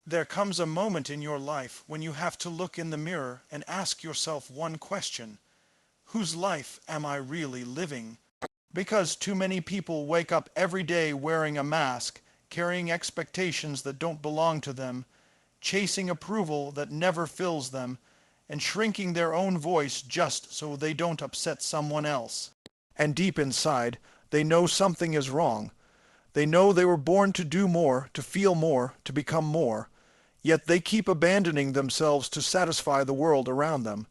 There comes a moment in your life when you have to look in the mirror and ask yourself one question: whose life am I really living? Because too many people wake up every day wearing a mask, carrying expectations that don't belong to them, chasing approval that never fills them, and shrinking their own voice just so they don't upset someone else. And deep inside, they know something is wrong. They know they were born to do more, to feel more, to become more. Yet they keep abandoning themselves to satisfy the world around them.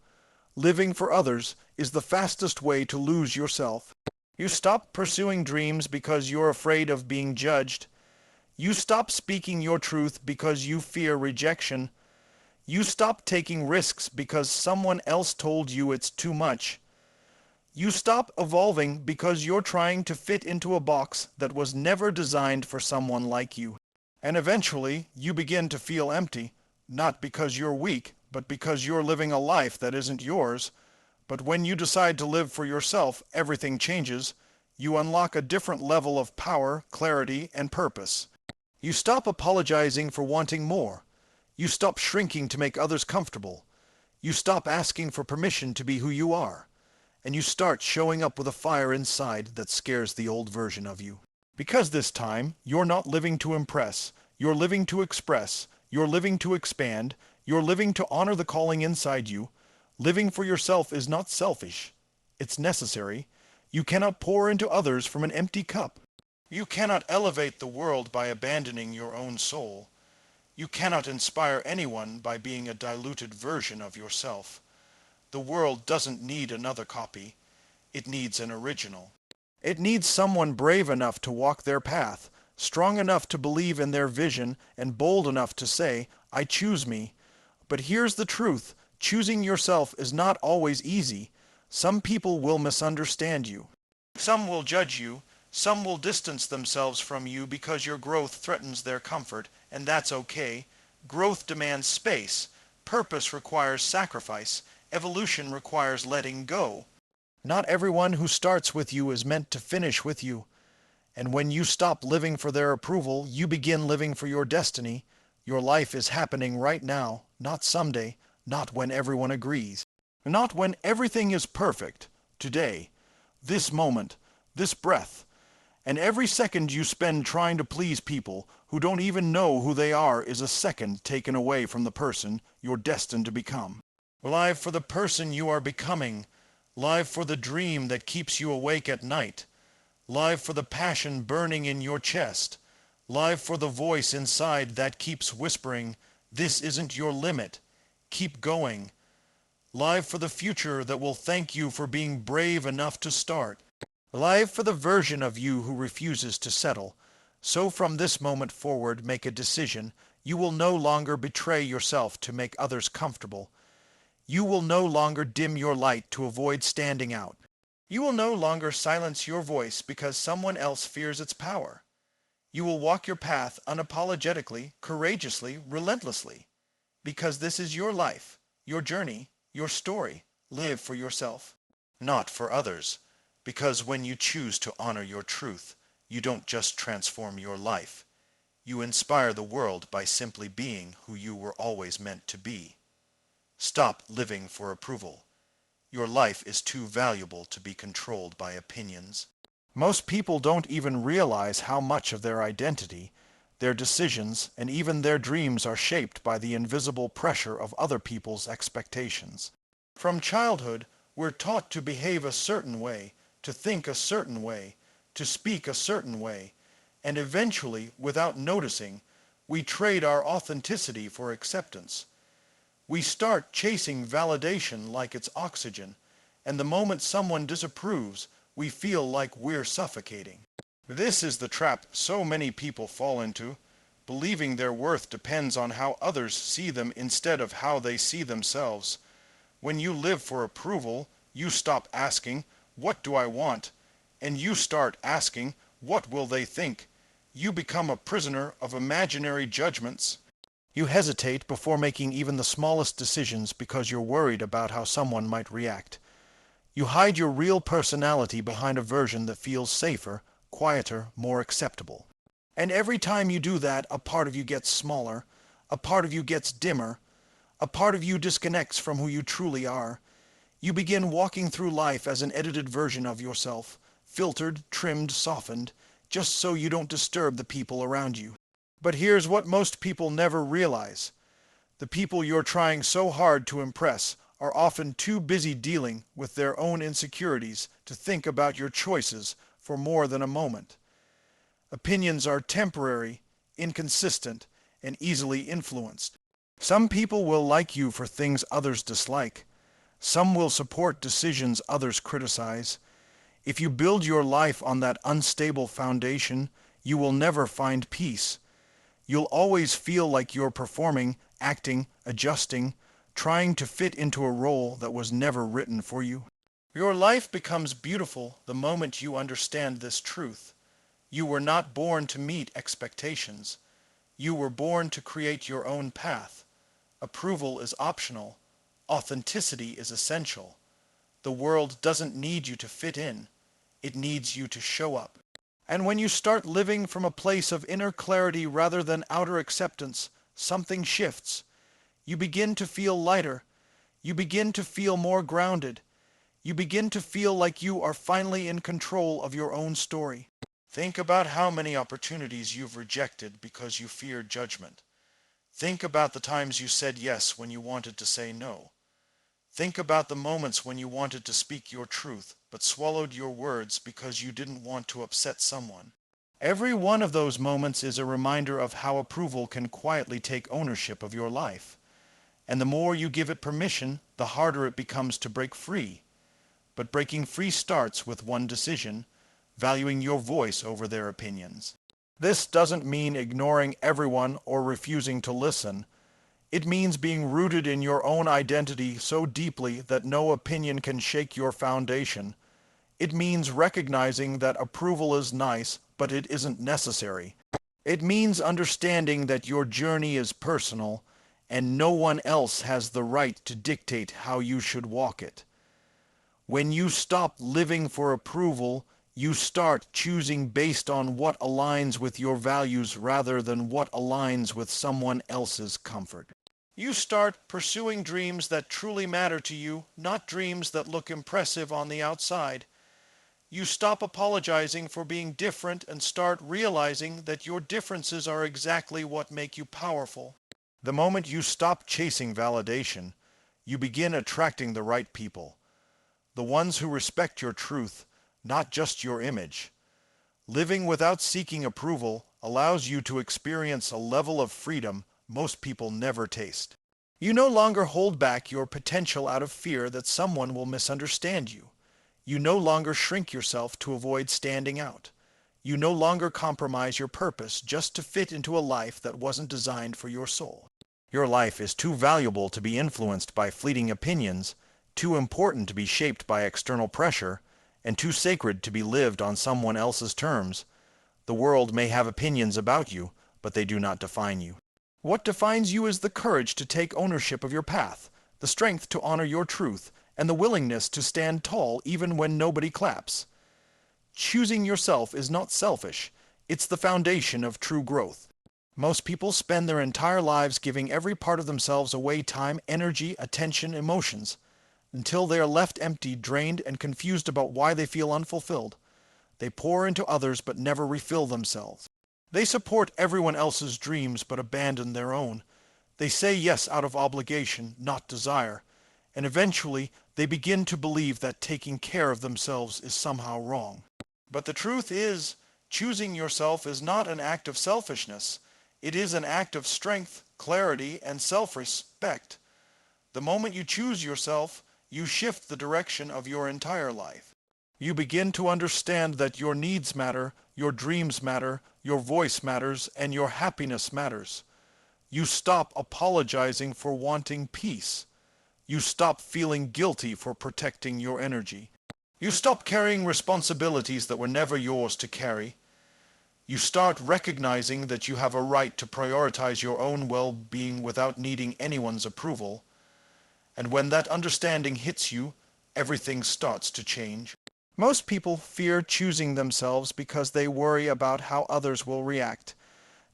Living for others is the fastest way to lose yourself. You stop pursuing dreams because you're afraid of being judged. You stop speaking your truth because you fear rejection. You stop taking risks because someone else told you it's too much. You stop evolving because you're trying to fit into a box that was never designed for someone like you. And eventually, you begin to feel empty, not because you're weak, but because you're living a life that isn't yours. But when you decide to live for yourself, everything changes. You unlock a different level of power, clarity, and purpose. You stop apologizing for wanting more. You stop shrinking to make others comfortable. You stop asking for permission to be who you are. And you start showing up with a fire inside that scares the old version of you. Because this time, you're not living to impress. You're living to express. You're living to expand. You're living to honor the calling inside you. Living for yourself is not selfish. It's necessary. You cannot pour into others from an empty cup. You cannot elevate the world by abandoning your own soul. You cannot inspire anyone by being a diluted version of yourself. The world doesn't need another copy. It needs an original. It needs someone brave enough to walk their path, strong enough to believe in their vision, and bold enough to say, "I choose me." But here's the truth. Choosing yourself is not always easy. Some people will misunderstand you. Some will judge you. Some will distance themselves from you because your growth threatens their comfort, and that's okay. Growth demands space. Purpose requires sacrifice. Evolution requires letting go. Not everyone who starts with you is meant to finish with you. And when you stop living for their approval, you begin living for your destiny. Your life is happening right now, not someday, not when everyone agrees. Not when everything is perfect. Today. This moment. This breath. And every second you spend trying to please people who don't even know who they are is a second taken away from the person you're destined to become. Live for the person you are becoming. Live for the dream that keeps you awake at night. Live for the passion burning in your chest. Live for the voice inside that keeps whispering, "This isn't your limit. Keep going." Live for the future that will thank you for being brave enough to start. Live for the version of you who refuses to settle. So from this moment forward, make a decision. You will no longer betray yourself to make others comfortable. You will no longer dim your light to avoid standing out. You will no longer silence your voice because someone else fears its power. You will walk your path unapologetically, courageously, relentlessly. Because this is your life, your journey, your story. Live for yourself, not for others. Because when you choose to honor your truth, you don't just transform your life. You inspire the world by simply being who you were always meant to be. Stop living for approval. Your life is too valuable to be controlled by opinions. Most people don't even realize how much of their identity, their decisions, and even their dreams are shaped by the invisible pressure of other people's expectations. From childhood, we're taught to behave a certain way, to think a certain way, to speak a certain way, and eventually, without noticing, we trade our authenticity for acceptance. We start chasing validation like it's oxygen, and the moment someone disapproves, we feel like we're suffocating. This is the trap so many people fall into, believing their worth depends on how others see them instead of how they see themselves. When you live for approval, you stop asking, "What do I want?" and you start asking, "What will they think?" You become a prisoner of imaginary judgments. You hesitate before making even the smallest decisions because you're worried about how someone might react. You hide your real personality behind a version that feels safer, quieter, more acceptable. And every time you do that, a part of you gets smaller, A part of you gets dimmer. A part of you disconnects from who you truly are. You begin walking through life as an edited version of yourself, filtered, trimmed, softened, just so you don't disturb the people around you. But here's what most people never realize. The people you're trying so hard to impress are often too busy dealing with their own insecurities to think about your choices for more than a moment. Opinions are temporary, inconsistent, and easily influenced. Some people will like you for things others dislike. Some will support decisions others criticize. If you build your life on that unstable foundation, you will never find peace. You'll always feel like you're performing, acting, adjusting, trying to fit into a role that was never written for you. Your life becomes beautiful the moment you understand this truth. You were not born to meet expectations. You were born to create your own path. Approval is optional. Authenticity is essential. The world doesn't need you to fit in. It needs you to show up. And when you start living from a place of inner clarity rather than outer acceptance, something shifts. You begin to feel lighter. You begin to feel more grounded. You begin to feel like you are finally in control of your own story. Think about how many opportunities you've rejected because you feared judgment. Think about the times you said yes when you wanted to say no. Think about the moments when you wanted to speak your truth, but swallowed your words because you didn't want to upset someone. Every one of those moments is a reminder of how approval can quietly take ownership of your life. And the more you give it permission, the harder it becomes to break free. But breaking free starts with one decision: valuing your voice over their opinions. This doesn't mean ignoring everyone or refusing to listen. It means being rooted in your own identity so deeply that no opinion can shake your foundation. It means recognizing that approval is nice, but it isn't necessary. It means understanding that your journey is personal, and no one else has the right to dictate how you should walk it. When you stop living for approval, you start choosing based on what aligns with your values rather than what aligns with someone else's comfort. You start pursuing dreams that truly matter to you, not dreams that look impressive on the outside. You stop apologizing for being different and start realizing that your differences are exactly what make you powerful. The moment you stop chasing validation, you begin attracting the right people. The ones who respect your truth, not just your image. Living without seeking approval allows you to experience a level of freedom most people never taste. You no longer hold back your potential out of fear that someone will misunderstand you. You no longer shrink yourself to avoid standing out. You no longer compromise your purpose just to fit into a life that wasn't designed for your soul. Your life is too valuable to be influenced by fleeting opinions, too important to be shaped by external pressure, and too sacred to be lived on someone else's terms. The world may have opinions about you, but they do not define you. What defines you is the courage to take ownership of your path, the strength to honor your truth, and the willingness to stand tall even when nobody claps. Choosing yourself is not selfish. It's the foundation of true growth. Most people spend their entire lives giving every part of themselves away: time, energy, attention, emotions, until they are left empty, drained, and confused about why they feel unfulfilled. They pour into others but never refill themselves. They support everyone else's dreams but abandon their own. They say yes out of obligation, not desire. And eventually, they begin to believe that taking care of themselves is somehow wrong. But the truth is, choosing yourself is not an act of selfishness. It is an act of strength, clarity, and self-respect. The moment you choose yourself, you shift the direction of your entire life. You begin to understand that your needs matter, your dreams matter, your voice matters, and your happiness matters. You stop apologizing for wanting peace. You stop feeling guilty for protecting your energy. You stop carrying responsibilities that were never yours to carry. You start recognizing that you have a right to prioritize your own well-being without needing anyone's approval. And when that understanding hits you, everything starts to change. Most people fear choosing themselves because they worry about how others will react.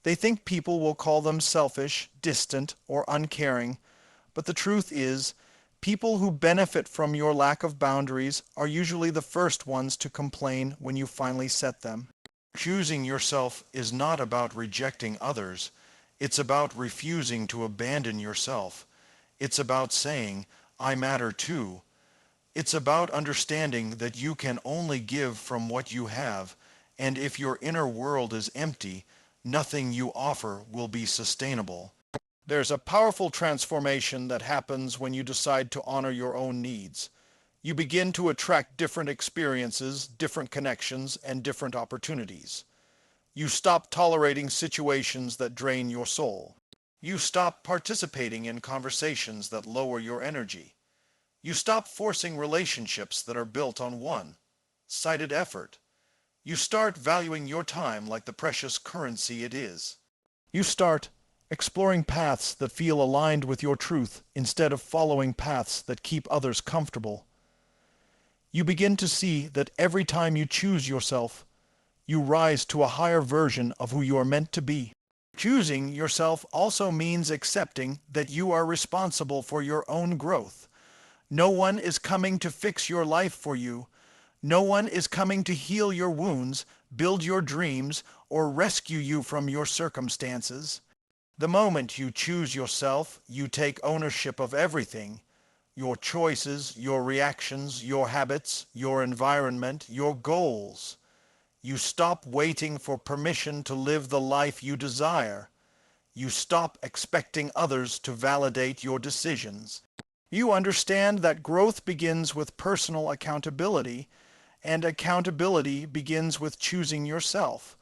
They think people will call them selfish, distant, or uncaring, but the truth is, people who benefit from your lack of boundaries are usually the first ones to complain when you finally set them. Choosing yourself is not about rejecting others. It's about refusing to abandon yourself. It's about saying, I matter too. It's about understanding that you can only give from what you have, and if your inner world is empty, nothing you offer will be sustainable. There's a powerful transformation that happens when you decide to honor your own needs. You begin to attract different experiences, different connections, and different opportunities. You stop tolerating situations that drain your soul. You stop participating in conversations that lower your energy. You stop forcing relationships that are built on one-sided effort. You start valuing your time like the precious currency it is. You start exploring paths that feel aligned with your truth instead of following paths that keep others comfortable. You begin to see that every time you choose yourself, you rise to a higher version of who you are meant to be. Choosing yourself also means accepting that you are responsible for your own growth. No one is coming to fix your life for you. No one is coming to heal your wounds, build your dreams, or rescue you from your circumstances. The moment you choose yourself, you take ownership of everything. Your choices, your reactions, your habits, your environment, your goals. You stop waiting for permission to live the life you desire. You stop expecting others to validate your decisions. You understand that growth begins with personal accountability, and accountability begins with choosing yourself.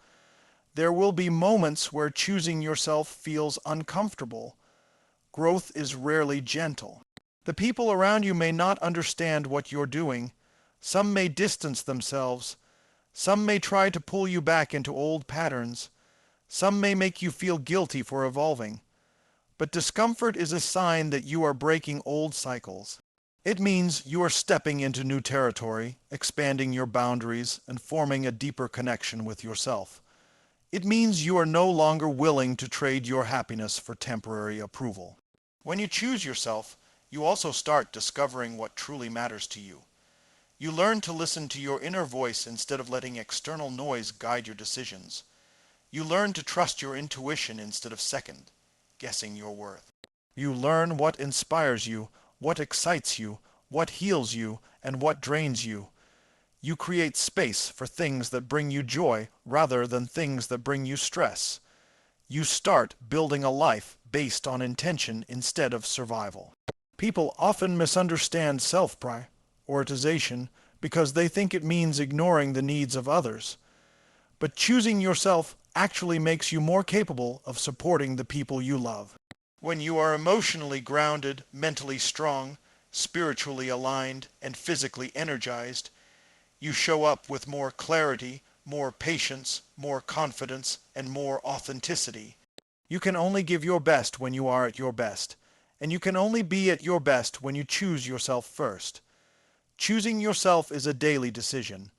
There will be moments where choosing yourself feels uncomfortable. Growth is rarely gentle. The people around you may not understand what you're doing. Some may distance themselves. Some may try to pull you back into old patterns. Some may make you feel guilty for evolving. But discomfort is a sign that you are breaking old cycles. It means you are stepping into new territory, expanding your boundaries, and forming a deeper connection with yourself. It means you are no longer willing to trade your happiness for temporary approval. When you choose yourself, you also start discovering what truly matters to you. You learn to listen to your inner voice instead of letting external noise guide your decisions. You learn to trust your intuition instead of second-guessing your worth. You learn what inspires you, what excites you, what heals you, and what drains you. You create space for things that bring you joy rather than things that bring you stress. You start building a life based on intention instead of survival. People often misunderstand self-prioritization because they think it means ignoring the needs of others. But choosing yourself actually makes you more capable of supporting the people you love. When you are emotionally grounded, mentally strong, spiritually aligned, and physically energized, you show up with more clarity, more patience, more confidence, and more authenticity. You can only give your best when you are at your best, and you can only be at your best when you choose yourself first. Choosing yourself is a daily decision.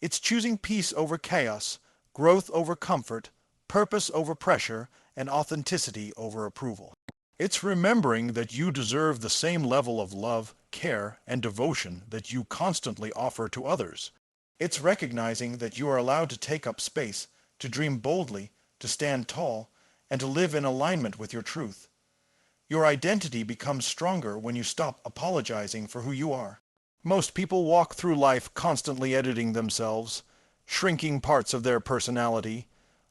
It's choosing peace over chaos, growth over comfort, purpose over pressure, and authenticity over approval. It's remembering that you deserve the same level of love, care, and devotion that you constantly offer to others. It's recognizing that you are allowed to take up space, to dream boldly, to stand tall, and to live in alignment with your truth. Your identity becomes stronger when you stop apologizing for who you are. Most people walk through life constantly editing themselves, shrinking parts of their personality,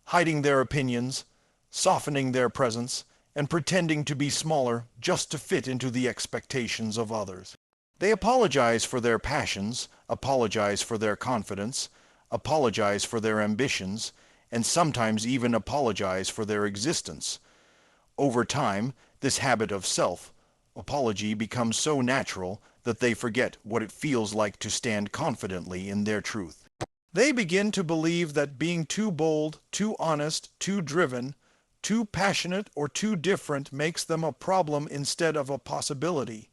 hiding their opinions, softening their presence, and pretending to be smaller just to fit into the expectations of others. They apologize for their passions, apologize for their confidence, apologize for their ambitions, and sometimes even apologize for their existence. Over time, this habit of self-apology becomes so natural that they forget what it feels like to stand confidently in their truth. They begin to believe that being too bold, too honest, too driven, too passionate, or too different makes them a problem instead of a possibility.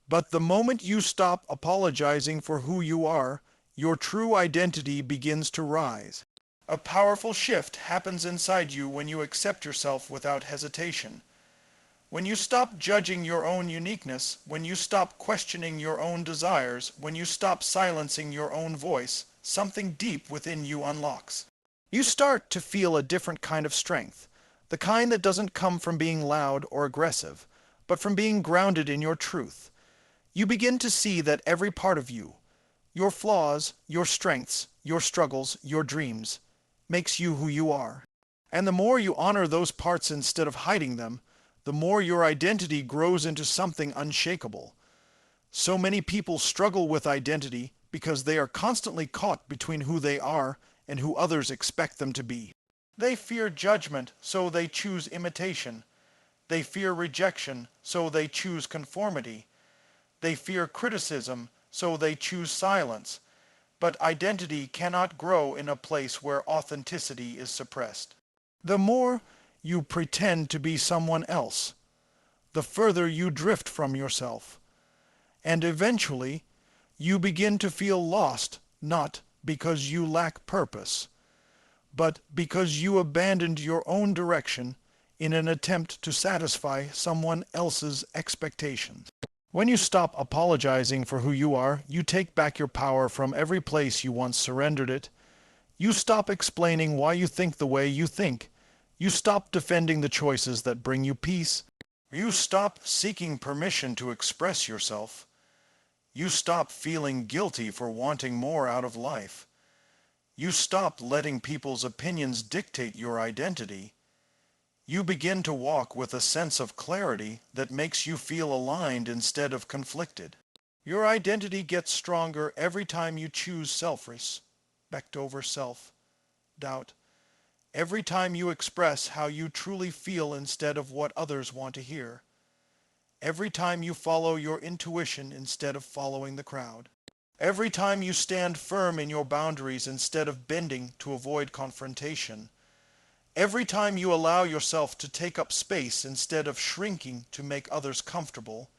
But the moment you stop apologizing for who you are, your true identity begins to rise. A powerful shift happens inside you when you accept yourself without hesitation. When you stop judging your own uniqueness, when you stop questioning your own desires, when you stop silencing your own voice, something deep within you unlocks. You start to feel a different kind of strength, the kind that doesn't come from being loud or aggressive, but from being grounded in your truth. You begin to see that every part of you, your flaws, your strengths, your struggles, your dreams, makes you who you are. And the more you honor those parts instead of hiding them, the more your identity grows into something unshakable. So many people struggle with identity because they are constantly caught between who they are and who others expect them to be. They fear judgment, so they choose imitation. They fear rejection, so they choose conformity. They fear criticism, so they choose silence. But identity cannot grow in a place where authenticity is suppressed. The more you pretend to be someone else, the further you drift from yourself. And eventually, you begin to feel lost, not because you lack purpose, but because you abandoned your own direction in an attempt to satisfy someone else's expectations. When you stop apologizing for who you are, you take back your power from every place you once surrendered it. You stop explaining why you think the way you think. You stop defending the choices that bring you peace. You stop seeking permission to express yourself. You stop feeling guilty for wanting more out of life. You stop letting people's opinions dictate your identity. You begin to walk with a sense of clarity that makes you feel aligned instead of conflicted. Your identity gets stronger every time you choose self-respect over self-doubt. Every time you express how you truly feel instead of what others want to hear. Every time you follow your intuition instead of following the crowd. Every time you stand firm in your boundaries instead of bending to avoid confrontation. Every time you allow yourself to take up space instead of shrinking to make others comfortable.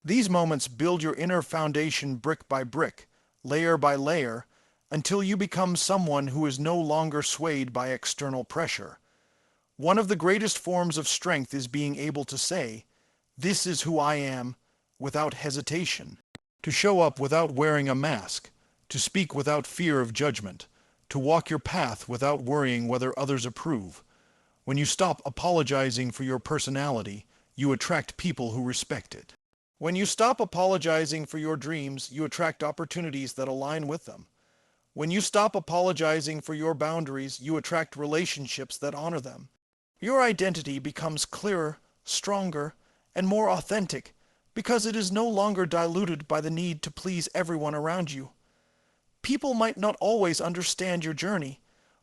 These moments build your inner foundation brick by brick, layer by layer, until you become someone who is no longer swayed by external pressure. One of the greatest forms of strength is being able to say, "This is who I am," without hesitation. To show up without wearing a mask, to speak without fear of judgment, to walk your path without worrying whether others approve. When you stop apologizing for your personality, you attract people who respect it. When you stop apologizing for your dreams, you attract opportunities that align with them. When you stop apologizing for your boundaries, you attract relationships that honor them. Your identity becomes clearer, stronger, and more authentic because it is no longer diluted by the need to please everyone around you. People might not always understand your journey,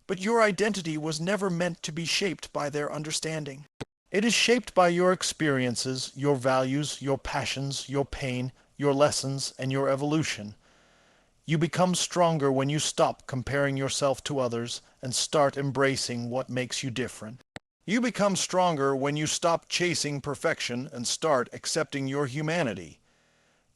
but your identity was never meant to be shaped by their understanding. It is shaped by your experiences, your values, your passions, your pain, your lessons, and your evolution. You become stronger when you stop comparing yourself to others and start embracing what makes you different. You become stronger when you stop chasing perfection and start accepting your humanity.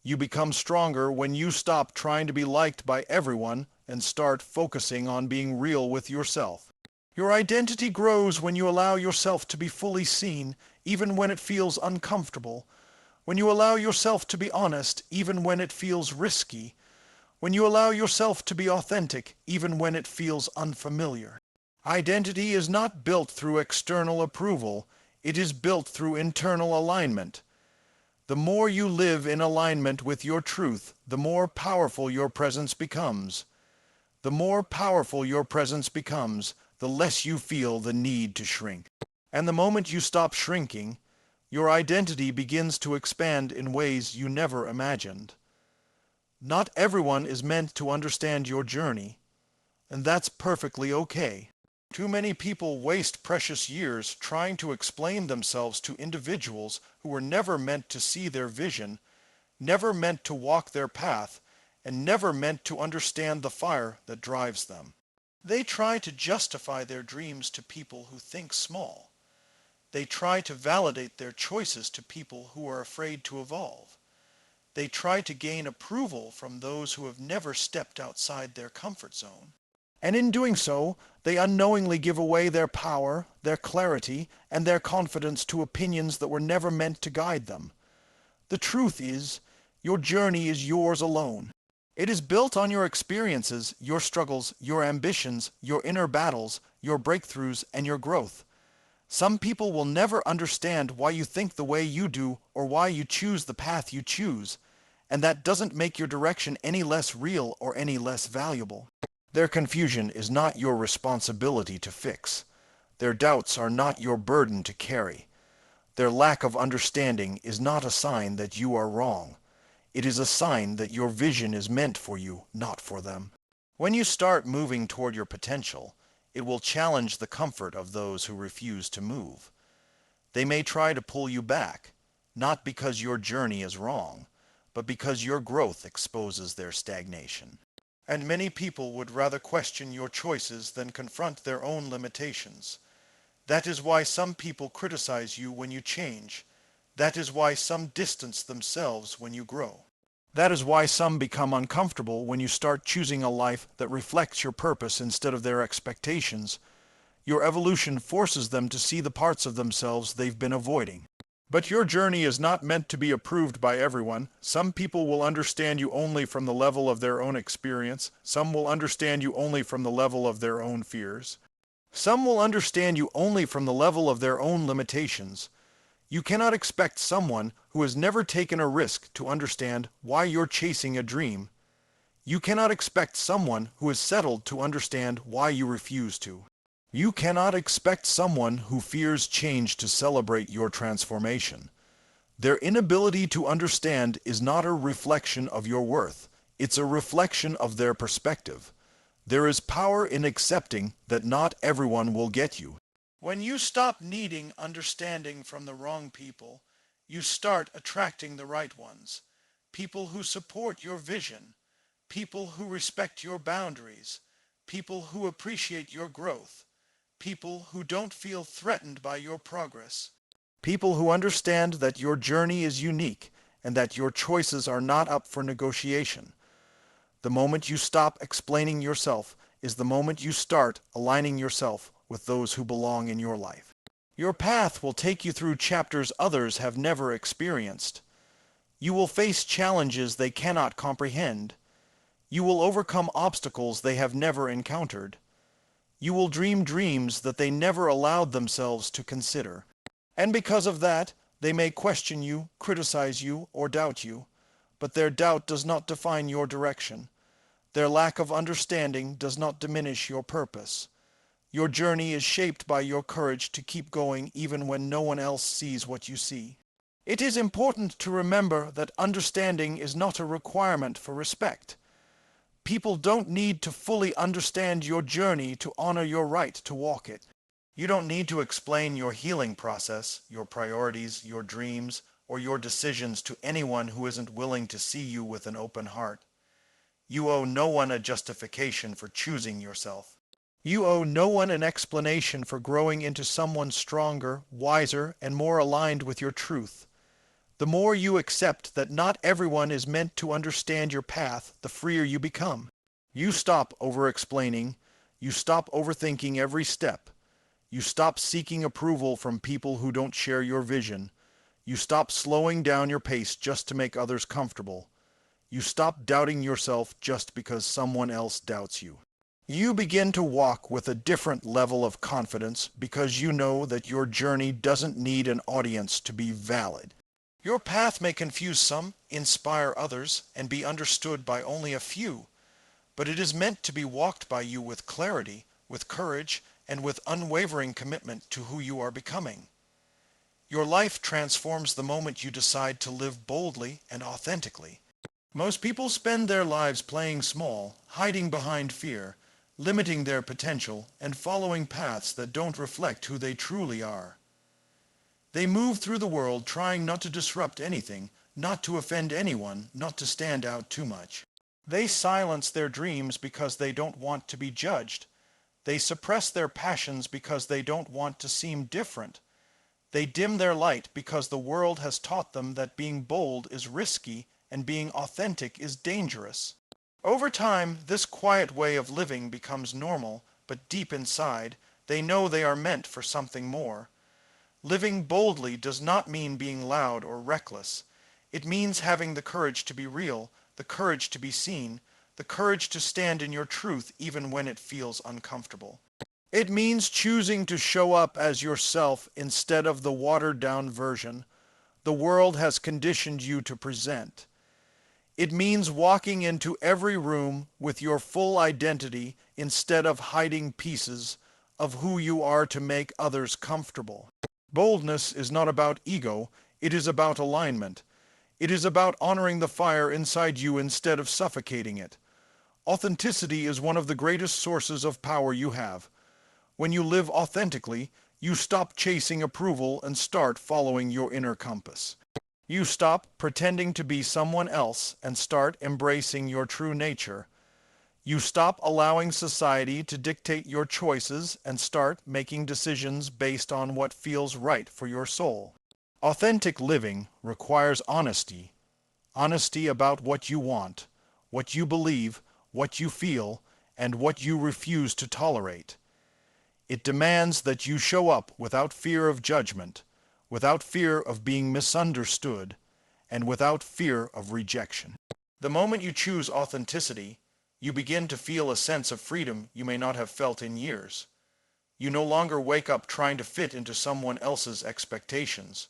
You become stronger when you stop trying to be liked by everyone and start focusing on being real with yourself. Your identity grows when you allow yourself to be fully seen, even when it feels uncomfortable. When you allow yourself to be honest, even when it feels risky. When you allow yourself to be authentic, even when it feels unfamiliar. Identity is not built through external approval. It is built through internal alignment. The more you live in alignment with your truth, the more powerful your presence becomes. The more powerful your presence becomes, the less you feel the need to shrink. And the moment you stop shrinking, your identity begins to expand in ways you never imagined. Not everyone is meant to understand your journey, and that's perfectly okay. Too many people waste precious years trying to explain themselves to individuals who were never meant to see their vision, never meant to walk their path, and never meant to understand the fire that drives them. They try to justify their dreams to people who think small. They try to validate their choices to people who are afraid to evolve. They try to gain approval from those who have never stepped outside their comfort zone. And in doing so, they unknowingly give away their power, their clarity, and their confidence to opinions that were never meant to guide them. The truth is, your journey is yours alone. It is built on your experiences, your struggles, your ambitions, your inner battles, your breakthroughs, and your growth. Some people will never understand why you think the way you do or why you choose the path you choose, and that doesn't make your direction any less real or any less valuable. Their confusion is not your responsibility to fix. Their doubts are not your burden to carry. Their lack of understanding is not a sign that you are wrong. It is a sign that your vision is meant for you, not for them. When you start moving toward your potential, it will challenge the comfort of those who refuse to move. They may try to pull you back, not because your journey is wrong, but because your growth exposes their stagnation. And many people would rather question your choices than confront their own limitations. That is why some people criticize you when you change. That is why some distance themselves when you grow. That is why some become uncomfortable when you start choosing a life that reflects your purpose instead of their expectations. Your evolution forces them to see the parts of themselves they've been avoiding. But your journey is not meant to be approved by everyone. Some people will understand you only from the level of their own experience. Some will understand you only from the level of their own fears. Some will understand you only from the level of their own limitations. You cannot expect someone who has never taken a risk to understand why you're chasing a dream. You cannot expect someone who is settled to understand why you refuse to. You cannot expect someone who fears change to celebrate your transformation. Their inability to understand is not a reflection of your worth. It's a reflection of their perspective. There is power in accepting that not everyone will get you. When you stop needing understanding from the wrong people, you start attracting the right ones. People who support your vision. People who respect your boundaries. People who appreciate your growth. People who don't feel threatened by your progress. People who understand that your journey is unique and that your choices are not up for negotiation. The moment you stop explaining yourself is the moment you start aligning yourself with those who belong in your life. Your path will take you through chapters others have never experienced. You will face challenges they cannot comprehend. You will overcome obstacles they have never encountered. You will dream dreams that they never allowed themselves to consider. And because of that, they may question you, criticize you, or doubt you. But their doubt does not define your direction. Their lack of understanding does not diminish your purpose. Your journey is shaped by your courage to keep going even when no one else sees what you see. It is important to remember that understanding is not a requirement for respect. People don't need to fully understand your journey to honor your right to walk it. You don't need to explain your healing process, your priorities, your dreams, or your decisions to anyone who isn't willing to see you with an open heart. You owe no one a justification for choosing yourself. You owe no one an explanation for growing into someone stronger, wiser, and more aligned with your truth. The more you accept that not everyone is meant to understand your path, the freer you become. You stop over-explaining. You stop overthinking every step. You stop seeking approval from people who don't share your vision. You stop slowing down your pace just to make others comfortable. You stop doubting yourself just because someone else doubts you. You begin to walk with a different level of confidence because you know that your journey doesn't need an audience to be valid. Your path may confuse some, inspire others, and be understood by only a few, but it is meant to be walked by you with clarity, with courage, and with unwavering commitment to who you are becoming. Your life transforms the moment you decide to live boldly and authentically. Most people spend their lives playing small, hiding behind fear, limiting their potential, and following paths that don't reflect who they truly are. They move through the world trying not to disrupt anything, not to offend anyone, not to stand out too much. They silence their dreams because they don't want to be judged. They suppress their passions because they don't want to seem different. They dim their light because the world has taught them that being bold is risky and being authentic is dangerous. Over time, this quiet way of living becomes normal, but deep inside, they know they are meant for something more. Living boldly does not mean being loud or reckless. It means having the courage to be real, the courage to be seen, the courage to stand in your truth even when it feels uncomfortable. It means choosing to show up as yourself instead of the watered-down version the world has conditioned you to present. It means walking into every room with your full identity instead of hiding pieces of who you are to make others comfortable. Boldness is not about ego, it is about alignment. It is about honoring the fire inside you instead of suffocating it. Authenticity is one of the greatest sources of power you have. When you live authentically, you stop chasing approval and start following your inner compass. You stop pretending to be someone else and start embracing your true nature. You stop allowing society to dictate your choices and start making decisions based on what feels right for your soul. Authentic living requires honesty. Honesty about what you want, what you believe, what you feel, and what you refuse to tolerate. It demands that you show up without fear of judgment, without fear of being misunderstood, and without fear of rejection. The moment you choose authenticity, you begin to feel a sense of freedom you may not have felt in years. You no longer wake up trying to fit into someone else's expectations.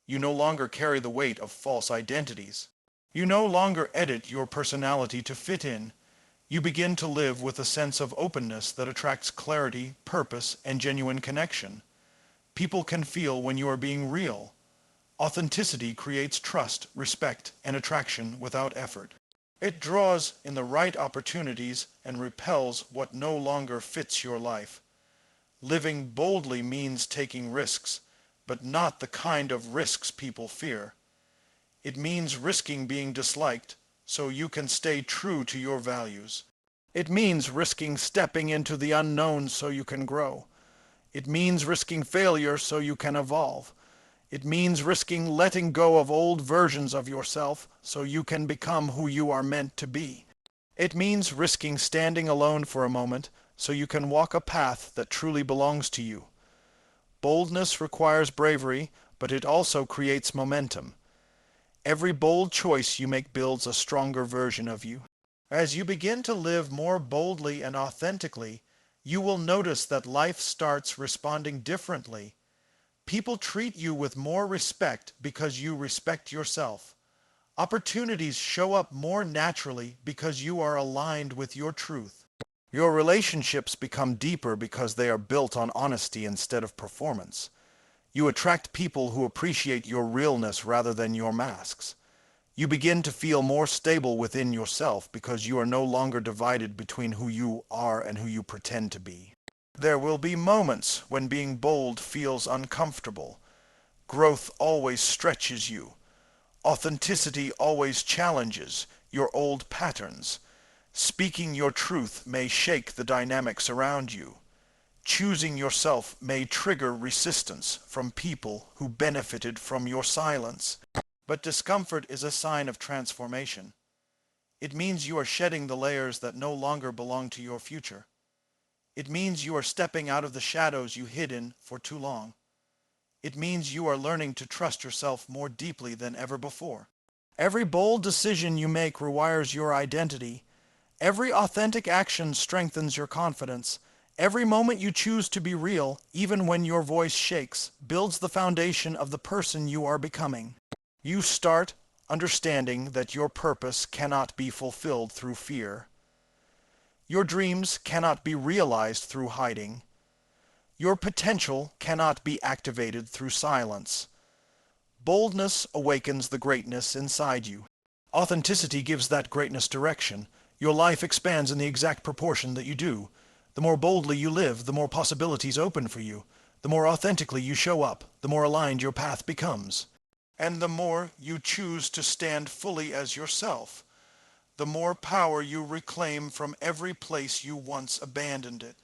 You no longer carry the weight of false identities. You no longer edit your personality to fit in. You begin to live with a sense of openness that attracts clarity, purpose, and genuine connection. People can feel when you are being real. Authenticity creates trust, respect, and attraction without effort. It draws in the right opportunities and repels what no longer fits your life. Living boldly means taking risks, but not the kind of risks people fear. It means risking being disliked so you can stay true to your values. It means risking stepping into the unknown so you can grow. It means risking failure so you can evolve. It means risking letting go of old versions of yourself so you can become who you are meant to be. It means risking standing alone for a moment so you can walk a path that truly belongs to you. Boldness requires bravery, but it also creates momentum. Every bold choice you make builds a stronger version of you. As you begin to live more boldly and authentically, you will notice that life starts responding differently. People treat you with more respect because you respect yourself. Opportunities show up more naturally because you are aligned with your truth. Your relationships become deeper because they are built on honesty instead of performance. You attract people who appreciate your realness rather than your masks. You begin to feel more stable within yourself because you are no longer divided between who you are and who you pretend to be. There will be moments when being bold feels uncomfortable. Growth always stretches you. Authenticity always challenges your old patterns. Speaking your truth may shake the dynamics around you. Choosing yourself may trigger resistance from people who benefited from your silence. But discomfort is a sign of transformation. It means you are shedding the layers that no longer belong to your future. It means you are stepping out of the shadows you hid in for too long. It means you are learning to trust yourself more deeply than ever before. Every bold decision you make rewires your identity. Every authentic action strengthens your confidence. Every moment you choose to be real, even when your voice shakes, builds the foundation of the person you are becoming. You start understanding that your purpose cannot be fulfilled through fear. Your dreams cannot be realized through hiding. Your potential cannot be activated through silence. Boldness awakens the greatness inside you. Authenticity gives that greatness direction. Your life expands in the exact proportion that you do. The more boldly you live, the more possibilities open for you. The more authentically you show up, the more aligned your path becomes. And the more you choose to stand fully as yourself, the more power you reclaim from every place you once abandoned it.